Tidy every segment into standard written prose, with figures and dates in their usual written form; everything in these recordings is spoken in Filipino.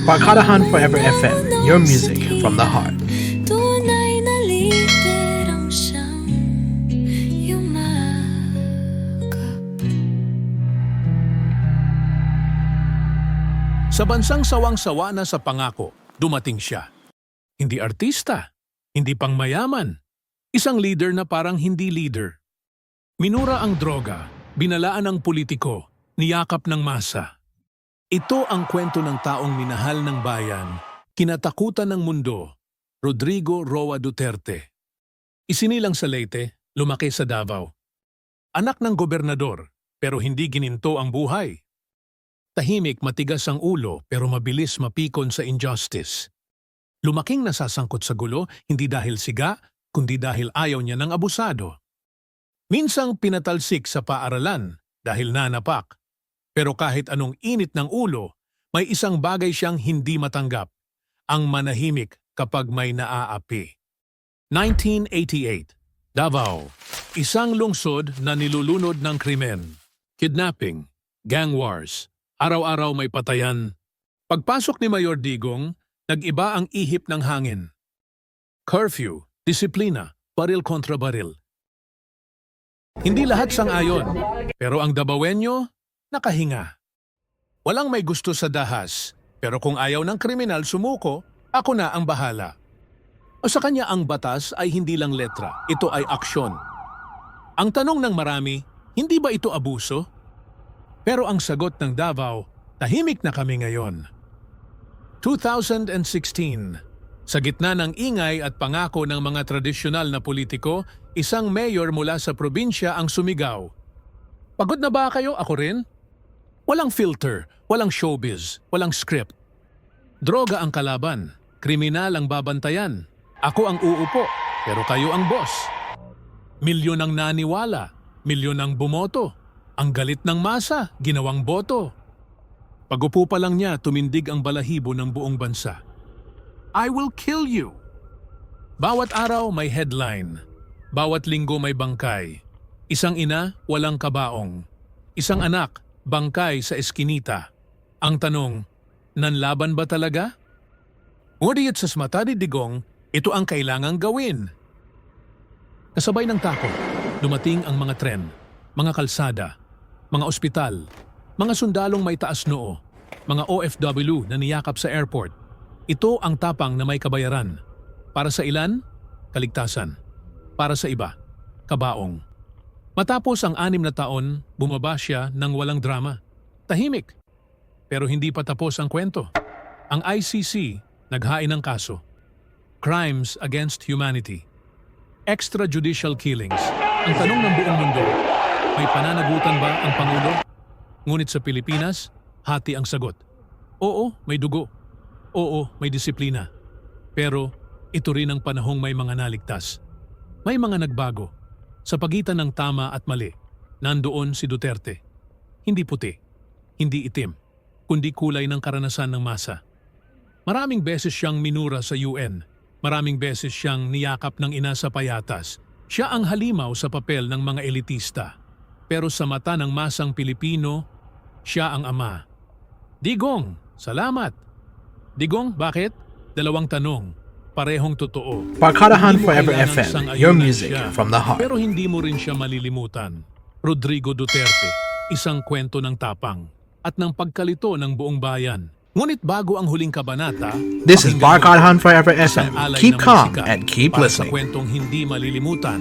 Barkadahan Forever FM, your music from the heart. Tunay na lider ang siyang yumakap. Sa bansang sawang-sawa na sa pangako, dumating siya. Hindi artista, hindi pangmayaman, isang leader na parang hindi leader. Minura ang droga, binalaan ang politiko, niyakap ng masa. Ito ang kwento ng taong minahal ng bayan, kinatakutan ng mundo, Rodrigo Roa Duterte. Isinilang sa Leyte, lumaki sa Davao. Anak ng gobernador, pero hindi gininto ang buhay. Tahimik, matigas ang ulo, pero mabilis mapikon sa injustice. Lumaking nasasangkot sa gulo, hindi dahil siga, kundi dahil ayaw niya ng abusado. Minsang pinatalsik sa paaralan dahil nanapak. Pero kahit anong init ng ulo, may isang bagay siyang hindi matanggap, ang manahimik kapag may naaapi. 1988, Davao, isang lungsod na nilulunod ng krimen, kidnapping, gang wars, araw-araw may patayan. Pagpasok ni Mayor Digong, nag-iba ang ihip ng hangin. Curfew, disiplina, baril kontra baril. Hindi lahat sang-ayon, pero ang Davaoenyo, nakahinga. Walang may gusto sa dahas, pero kung ayaw ng kriminal sumuko, ako na ang bahala. O sa kanya ang batas ay hindi lang letra, ito ay aksyon. Ang tanong ng marami, hindi ba ito abuso? Pero ang sagot ng Davao, tahimik na kami ngayon. 2016, sa gitna ng ingay at pangako ng mga tradisyonal na politiko, isang mayor mula sa probinsya ang sumigaw. Pagod na ba kayo? Ako rin? Walang filter, walang showbiz, walang script. Droga ang kalaban, kriminal ang babantayan. Ako ang uupo, pero kayo ang boss. Milyon ang naniwala, milyon ang bumoto. Ang galit ng masa, ginawang boto. Pag-upo pa lang niya, tumindig ang balahibo ng buong bansa. I will kill you. Bawat araw may headline. Bawat linggo may bangkay. Isang ina, walang kabaong. Isang anak, bangkay sa eskinita. Ang tanong, nanlaban ba talaga? Ngunit sa mata ni Digong, ito ang kailangang gawin. Kasabay ng takot, dumating ang mga tren, mga kalsada, mga ospital, mga sundalong may taas noo, mga OFW na niyakap sa airport. Ito ang tapang na may kabayaran. Para sa ilan, kaligtasan. Para sa iba, kabaong. Matapos ang 6 na taon, bumaba siya ng walang drama. Tahimik. Pero hindi pa tapos ang kwento. Ang ICC naghain ng kaso. Crimes against humanity. Extrajudicial killings. Ang tanong ng buong mundo, may pananagutan ba ang Pangulo? Ngunit sa Pilipinas, hati ang sagot. Oo, may dugo. Oo, may disiplina. Pero ito rin ang panahong may mga naligtas. May mga nagbago. Sa pagitan ng tama at mali, nandoon si Duterte. Hindi puti, hindi itim, kundi kulay ng karanasan ng masa. Maraming beses siyang minura sa UN. Maraming beses siyang niyakap ng ina sa payatas. Siya ang halimaw sa papel ng mga elitista. Pero sa mata ng masang Pilipino, siya ang ama. Digong, salamat. Digong, bakit? 2 tanong. Parehong totoo. Barkadahan Hindi mo Forever kailangang FM, sang-ayunan your music siya, from the heart. Pero hindi mo rin siya malilimutan. Rodrigo Duterte, isang kwento ng tapang at ng pagkalito ng buong bayan. Ngunit bago ang huling kabanata, This is pakinggan Barkadahan mo Forever isang FM. alay Keep na calm magsikat and keep para listening. Sa kwentong hindi malilimutan,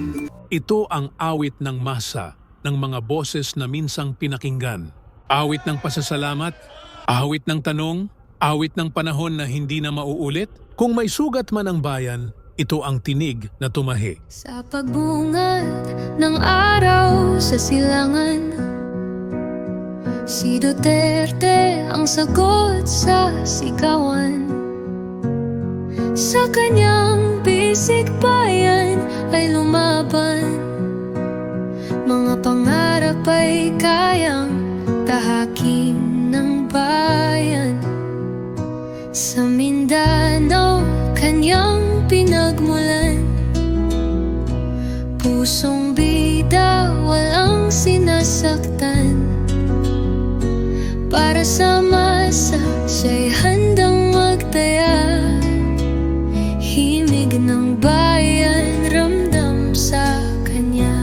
ito ang awit ng masa ng mga boses na minsang pinakinggan. Awit ng pasasalamat, awit ng tanong, awit ng panahon na hindi na mauulit. Kung may sugat man ang bayan, ito ang tinig na tumahi. Sa pagbungad ng araw sa silangan, si Duterte ang sagot sa sigawan. Sa kanyang bisig bayan ay lumaban. Mga pangarap ay kayang tahakin ng bayan. Sa Mindanao, kanyang pinagmulan. Pusong bida, walang sinasaktan. para sa masa, siya'y handang magtaya. Himig ng bayan, ramdam sa kanya.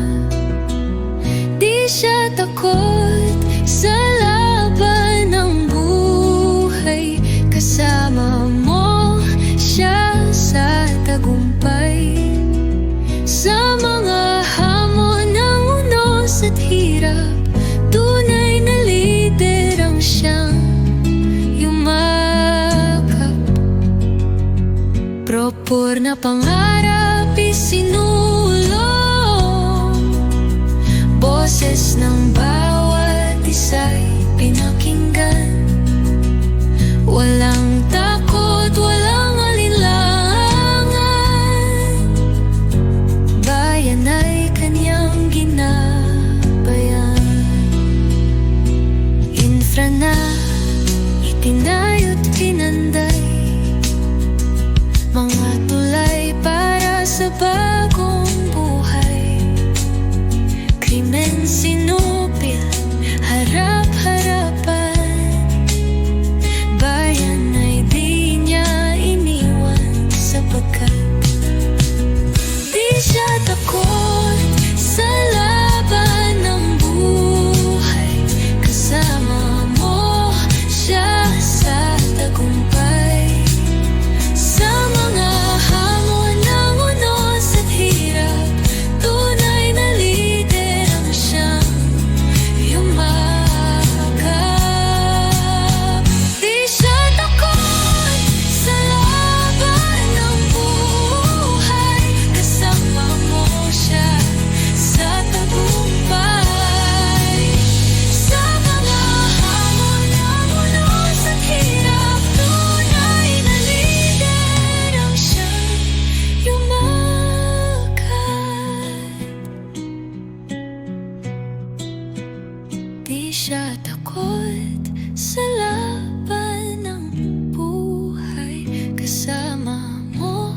Di siya takot sa laban ng buhay. Kasama mo siya sa tagumpay. Sa mga hamon ng unos at hirap, tunay na lider ang siyang yumakap. Propor na pangarap isinulong, boses ng bawat isa'y pinakinggan. Walang takot, walang alinlangan. Bayan ay kanyang ginabayan. Infra na itinayo't pinanday, mga tulay para sa bagong buhay. Krimen sinupil, harap-harapan. Bayan ay di niya iniwan, sapagkat di siya takot sa laban ng buhay. Kasama mo siya sa tagumpay. Sa mga hamon ng unos at hirap, tunay na lider ang siyang yumakap. Di siya takot sa laban ng buhay. Kasama mo siya sa tagumpay. Sa mga hamon ng unos at hirap, tunay na lider ang siyang yumakap. Di siya takot sa laban ng buhay. Kasama mo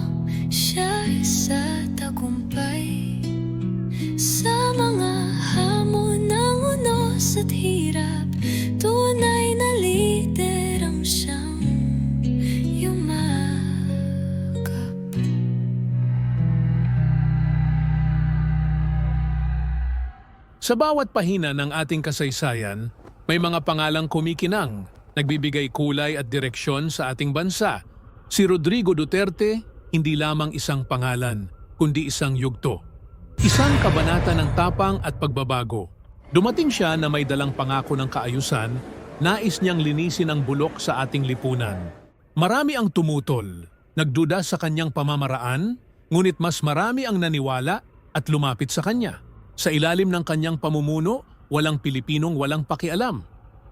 siya sa tagumpay. Sa mga hamon ng unos at hirap, tunay na lider ang siyang yumakap. Sa bawat pahina ng ating kasaysayan, may mga pangalang kumikinang, nagbibigay kulay at direksyon sa ating bansa. Si Rodrigo Duterte, hindi lamang isang pangalan, kundi isang yugto. Isang kabanata ng tapang at pagbabago. Dumating siya na may dalang pangako ng kaayusan, nais niyang linisin ang bulok sa ating lipunan. Marami ang tumutol, nagduda sa kanyang pamamaraan, ngunit mas marami ang naniwala at lumapit sa kanya. Sa ilalim ng kanyang pamumuno, walang Pilipinong walang pakialam.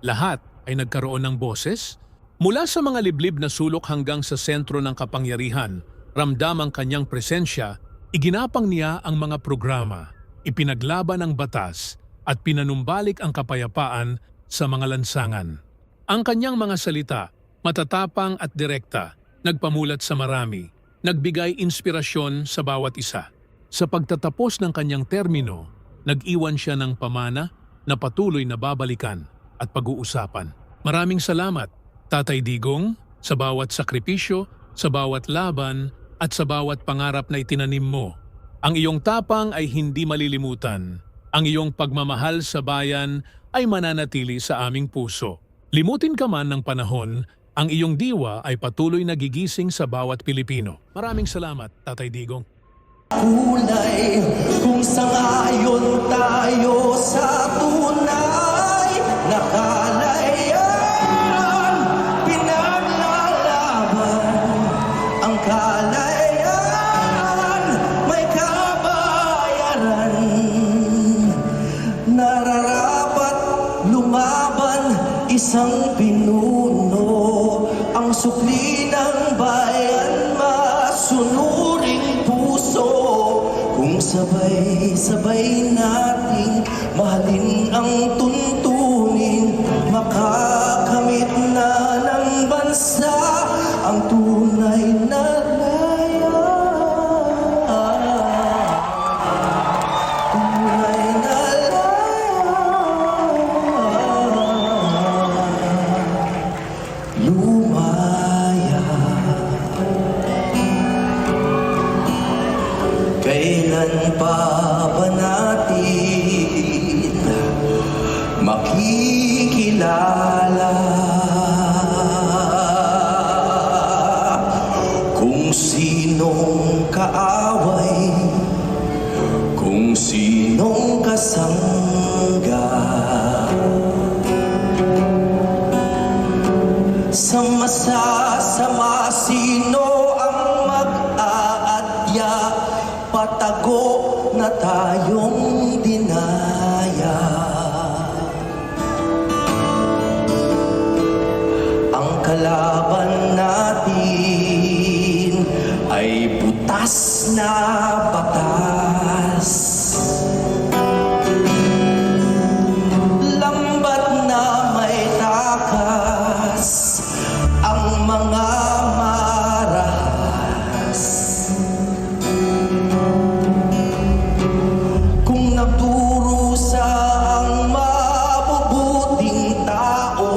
Lahat ay nagkaroon ng boses. Mula sa mga liblib na sulok hanggang sa sentro ng kapangyarihan, ramdam ang kanyang presensya, iginapang niya ang mga programa, ipinaglaban ang batas, at pinanumbalik ang kapayapaan sa mga lansangan. Ang kanyang mga salita, matatapang at direkta, nagpamulat sa marami, nagbigay inspirasyon sa bawat isa. Sa pagtatapos ng kanyang termino, nag-iwan siya ng pamana na patuloy na babalikan at pag-uusapan. Maraming salamat, Tatay Digong, sa bawat sakripisyo, sa bawat laban, at sa bawat pangarap na itinanim mo. Ang iyong tapang ay hindi malilimutan. Ang iyong pagmamahal sa bayan ay mananatili sa aming puso. Limutin ka man ng panahon, ang iyong diwa ay patuloy na gigising sa bawat Pilipino. Maraming salamat, Tatay Digong. Kulay kung sangayon tayo sa tunay na kalayaan, pinaglalaban ang kalayaan, may kabayaran. Nararapat lumaban isang pinuno, ang sukli ng bayan masunuring puso. Kung sabay-sabay nating mahalin ang tuntunin, makakamit na ng bansa ang tunay na tunay na layan. nag-aalala kung sinong kaaway, kung sinong kasangga. Sa masasama, sino ang mag-aadya? Patago na tayong dinaya. Ang kalaban natin ay butas na batas. Lambat na may takas ang mga marahas. Kung nagdurusa ang mabubuting tao,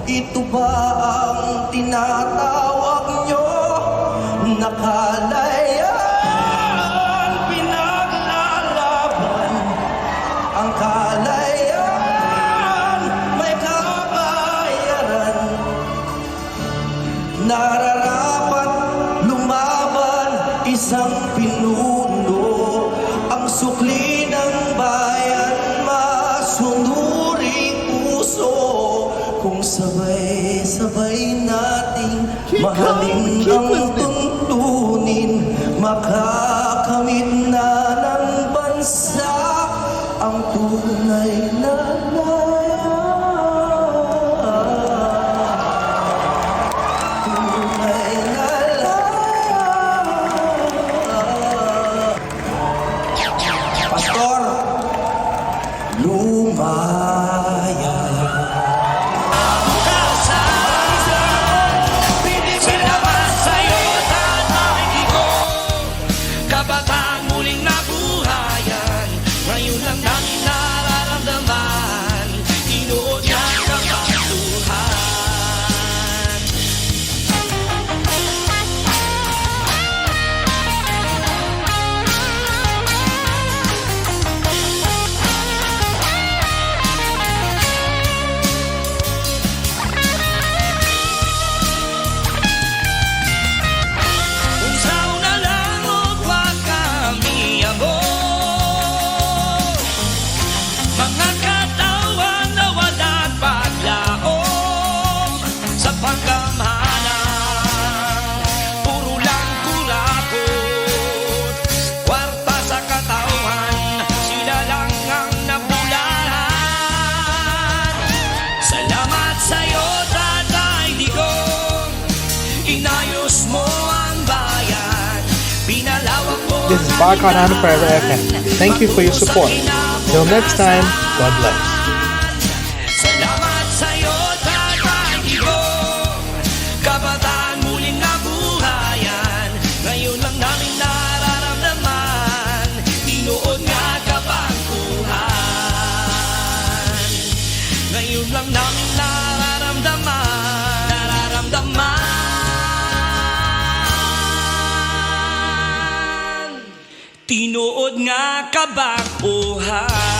ito ba ang tinatawag nyo na kalayaan? Pinaglalaban ang kalayaan, may kabayaran. Nararapat lumaban isang pinuno, ang sukli ng bayan, masunuring puso. Kung sabay-sabay nating mahalin ang tuntunin, makakamit na ng bansa ang tunay na laya. Tunay na laya. Pastor, lumaya. Salamat sa'yo, Tatay Digo. Kabataan muling nabuhayan. Ngayon lang namin nararamdaman. Tinuod na kapatuhan. Kung sauna lang o wag kami abot, mga katawan na walang paglaom sa pagkamhanan. Puro lang kurakot, kwarta sa katawan, sila lang ang nabulahan. Salamat sa'yo, Tatay Digong, inayos mo ang bayan, pinalawak mo. This is Bark on Ano Forever FM. Thank you for your support. Till next time, God bless. Salamat sa'yo, Tatay Digong. Kabataan muling nabuhayan. Ngayon lang namin nararamdaman. Tinuod nga kabangkuhan. Ngayon lang namin nararamdaman. Tinuod nga kabangkuhan.